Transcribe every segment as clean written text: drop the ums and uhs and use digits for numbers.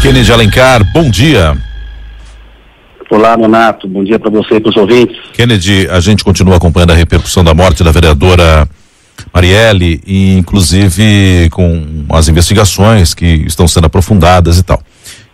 Kennedy Alencar, bom dia. Olá, Nonato, bom dia para você e para os ouvintes. Kennedy, a gente continua acompanhando a repercussão da morte da vereadora Marielle, e inclusive com as investigações que estão sendo aprofundadas e tal.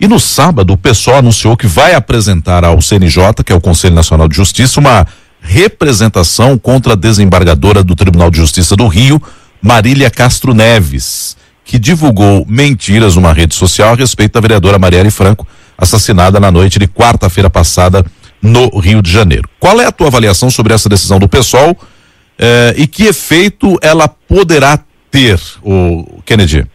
E no sábado o PSOL anunciou que vai apresentar ao CNJ, que é o Conselho Nacional de Justiça, uma representação contra a desembargadora do Tribunal de Justiça do Rio, Marília Castro Neves, que divulgou mentiras numa rede social a respeito da vereadora Marielle Franco, assassinada na noite de quarta-feira passada no Rio de Janeiro. Qual é a tua avaliação sobre essa decisão do PSOL e que efeito ela poderá ter, o Kennedy?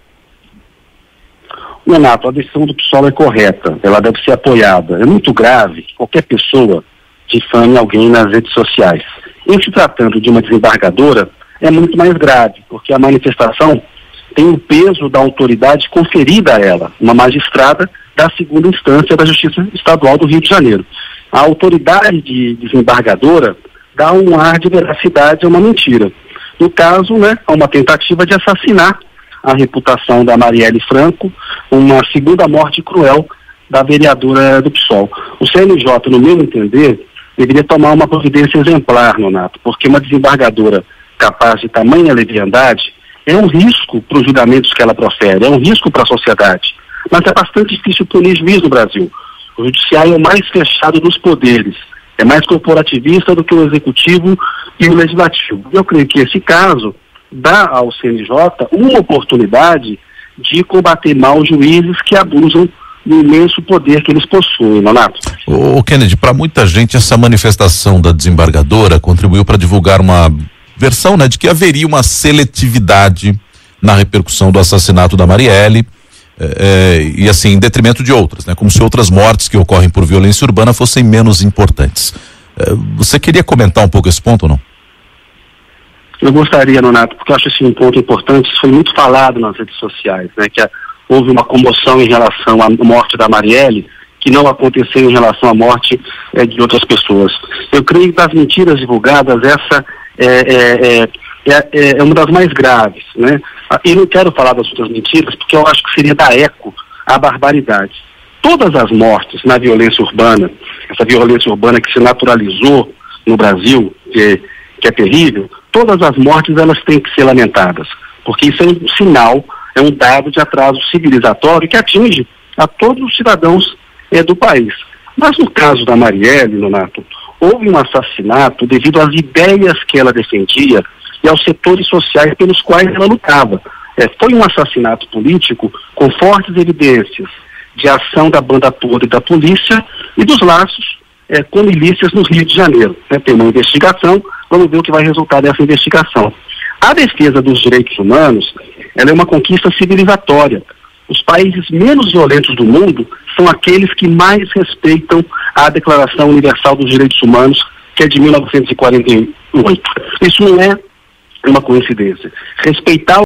Renato, a decisão do PSOL é correta, ela deve ser apoiada. É muito grave que qualquer pessoa difame alguém nas redes sociais. Em se tratando de uma desembargadora, é muito mais grave, porque a manifestação tem o peso da autoridade conferida a ela, uma magistrada da segunda instância da Justiça Estadual do Rio de Janeiro. A autoridade de desembargadora dá um ar de veracidade a uma mentira. No caso, há uma tentativa de assassinar a reputação da Marielle Franco, uma segunda morte cruel da vereadora do PSOL. O CNJ, no meu entender, deveria tomar uma providência exemplar, Nonato, porque uma desembargadora capaz de tamanha leviandade é um risco para os julgamentos que ela profere, é um risco para a sociedade. Mas é bastante difícil punir juiz no Brasil. O judiciário é o mais fechado dos poderes, é mais corporativista do que o executivo e o legislativo. Eu creio que esse caso dá ao CNJ uma oportunidade de combater mal os juízes que abusam do imenso poder que eles possuem, Nonato. O Kennedy, para muita gente essa manifestação da desembargadora contribuiu para divulgar uma versão, de que haveria uma seletividade na repercussão do assassinato da Marielle, e assim, em detrimento de outras, como se outras mortes que ocorrem por violência urbana fossem menos importantes. Você queria comentar um pouco esse ponto ou não? Eu gostaria, Nonato, porque eu acho esse um ponto importante. Isso foi muito falado nas redes sociais, que houve uma comoção em relação à morte da Marielle, que não aconteceu em relação à morte de outras pessoas. Eu creio que das mentiras divulgadas, essa é uma das mais graves, Eu não quero falar das outras mentiras, porque eu acho que seria dar eco à barbaridade. Todas as mortes na violência urbana, essa violência urbana que se naturalizou no Brasil, que é terrível, todas as mortes elas têm que ser lamentadas, porque isso é um sinal, é um dado de atraso civilizatório que atinge a todos os cidadãos do país. Mas no caso da Marielle, Nonato, houve um assassinato devido às ideias que ela defendia e aos setores sociais pelos quais ela lutava. Foi um assassinato político com fortes evidências de ação da banda podre da polícia e dos laços com milícias no Rio de Janeiro. Tem uma investigação, vamos ver o que vai resultar dessa investigação. A defesa dos direitos humanos, ela é uma conquista civilizatória. Os países menos violentos do mundo são aqueles que mais respeitam a Declaração Universal dos Direitos Humanos, que é de 1948. Isso não é uma coincidência. Respeitar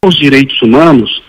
os direitos humanos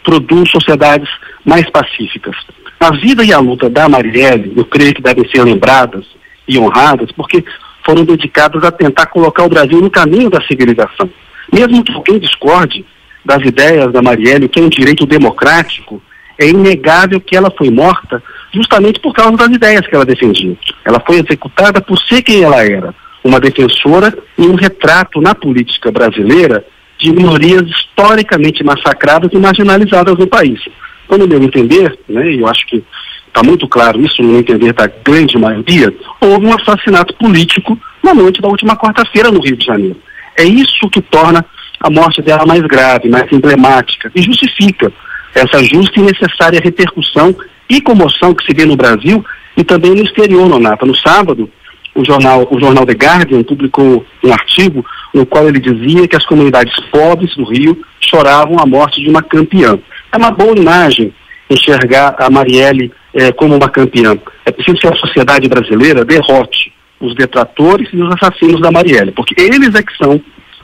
produz sociedades mais pacíficas. A vida e a luta da Marielle, eu creio que devem ser lembradas e honradas, porque foram dedicadas a tentar colocar o Brasil no caminho da civilização. Mesmo que alguém discorde das ideias da Marielle, que é um direito democrático, é inegável que ela foi morta justamente por causa das ideias que ela defendia. Ela foi executada por ser quem ela era, uma defensora e um retrato na política brasileira de minorias historicamente massacradas e marginalizadas no país. Então, no meu entender, e eu acho que está muito claro isso no entender da grande maioria, houve um assassinato político na noite da última quarta-feira no Rio de Janeiro. É isso que torna a morte dela mais grave, mais emblemática, e justifica essa justa e necessária repercussão e comoção que se vê no Brasil e também no exterior, Nonato. No sábado, o jornal The Guardian publicou um artigo no qual ele dizia que as comunidades pobres do Rio choravam a morte de uma campeã. É uma boa imagem enxergar a Marielle como uma campeã. É preciso que a sociedade brasileira derrote os detratores e os assassinos da Marielle, porque eles é que são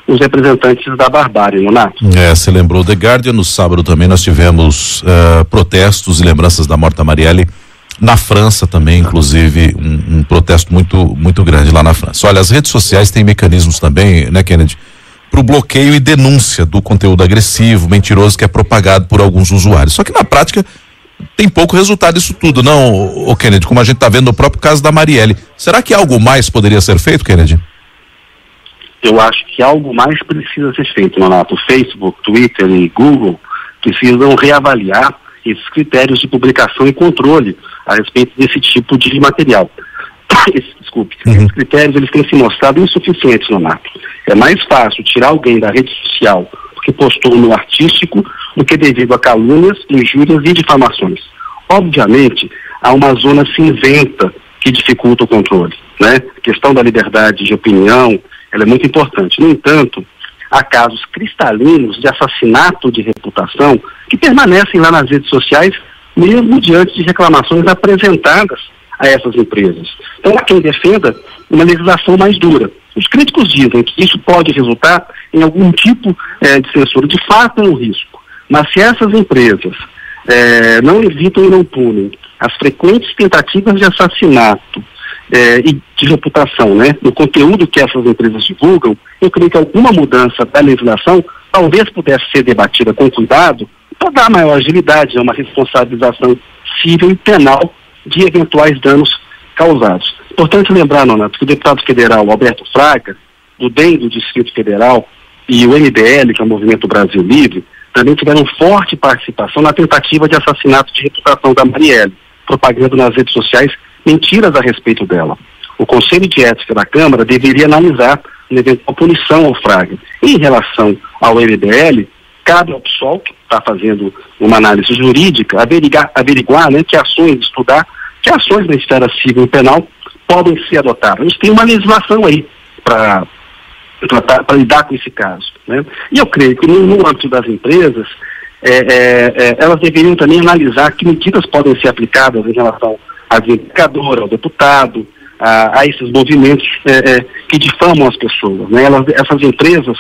os representantes da barbárie, Nonato. Você lembrou The Guardian. No sábado também nós tivemos protestos e lembranças da morte da Marielle na França também, inclusive um protesto muito grande lá na França. Olha, as redes sociais têm mecanismos também, Kennedy, para o bloqueio e denúncia do conteúdo agressivo, mentiroso que é propagado por alguns usuários. Só que na prática tem pouco resultado isso tudo, não, Kennedy, como a gente está vendo no próprio caso da Marielle. Será que algo mais poderia ser feito, Kennedy? Eu acho que algo mais precisa ser feito, Nonato. O Facebook, Twitter e Google precisam reavaliar esses critérios de publicação e controle a respeito desse tipo de material. Esses critérios eles têm se mostrado insuficientes, Nonato. É mais fácil tirar alguém da rede social porque postou no artístico do que devido a calúnias, injúrias e difamações. Obviamente, há uma zona cinzenta que dificulta o controle, né? A questão da liberdade de opinião, ela é muito importante. No entanto, há casos cristalinos de assassinato de reputação que permanecem lá nas redes sociais, mesmo diante de reclamações apresentadas a essas empresas. Então, há quem defenda uma legislação mais dura. Os críticos dizem que isso pode resultar em algum tipo de censura. De fato, é um risco. Mas se essas empresas não evitam e não punem as frequentes tentativas de assassinato e de reputação, né, no conteúdo que essas empresas divulgam, eu creio que alguma mudança da legislação talvez pudesse ser debatida com cuidado para dar maior agilidade a uma responsabilização civil e penal de eventuais danos causados. Importante lembrar, Nonato, que o deputado federal Alberto Fraga, do DEM do Distrito Federal, e o MBL, que é o Movimento Brasil Livre, também tiveram forte participação na tentativa de assassinato de reputação da Marielle, propagando nas redes sociais mentiras a respeito dela. O Conselho de Ética da Câmara deveria analisar uma eventual punição ao Fraga. Em relação ao MBL, cabe ao PSOL, que está fazendo uma análise jurídica, averiguar, né, que ações, estudar que ações na esfera civil e penal podem ser adotadas. A gente tem uma legislação aí para lidar com esse caso, né? E eu creio que no âmbito das empresas, elas deveriam também analisar que medidas podem ser aplicadas em relação à indicadora, ao deputado, a esses movimentos que difamam as pessoas, né? Essas empresas,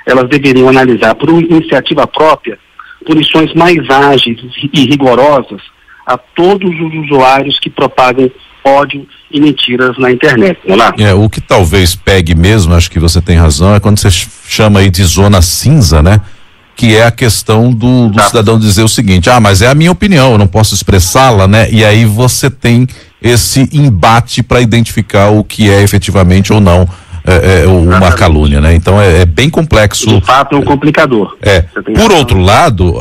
elas deveriam analisar por iniciativa própria punições mais ágeis e rigorosas a todos os usuários que propagam ódio e mentiras na internet. O que talvez pegue mesmo, acho que você tem razão, é quando você chama aí de zona cinza, né? Que é a questão do cidadão dizer o seguinte: mas é a minha opinião, eu não posso expressá-la, né? E aí você tem esse embate para identificar o que é efetivamente ou não uma calúnia, né? Então é bem complexo. De fato, é um complicador. Por outro lado,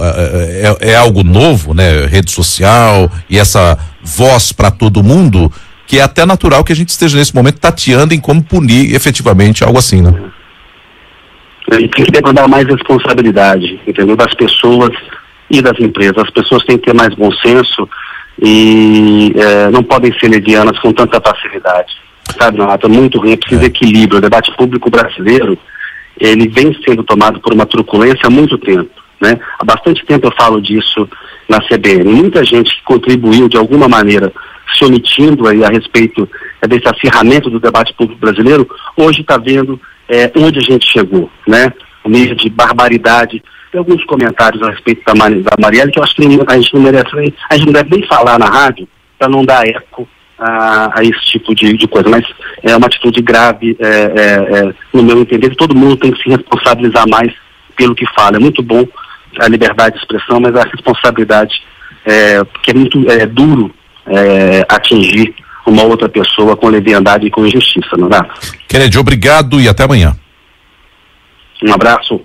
é algo novo, né? Rede social e essa voz para todo mundo, que é até natural que a gente esteja nesse momento tateando em como punir efetivamente algo assim, né? E tem que demandar mais responsabilidade, entendeu? Das pessoas e das empresas. As pessoas têm que ter mais bom senso e não podem ser levianas com tanta facilidade. Sabe, Renato, é muito ruim, é preciso equilíbrio. O debate público brasileiro, ele vem sendo tomado por uma truculência há muito tempo, né? Há bastante tempo eu falo disso na CBN. Muita gente que contribuiu de alguma maneira, se omitindo aí a respeito desse acirramento do debate público brasileiro, hoje está vendo onde a gente chegou, né? O nível de barbaridade. Tem alguns comentários a respeito da Marielle que eu acho que a gente não deve nem falar na rádio para não dar eco a esse tipo de coisa, mas é uma atitude grave, no meu entender. Todo mundo tem que se responsabilizar mais pelo que fala. É muito bom a liberdade de expressão, mas a responsabilidade, porque é muito duro atingir uma outra pessoa com leviandade e com injustiça, não é? Kennedy, obrigado e até amanhã. Um abraço.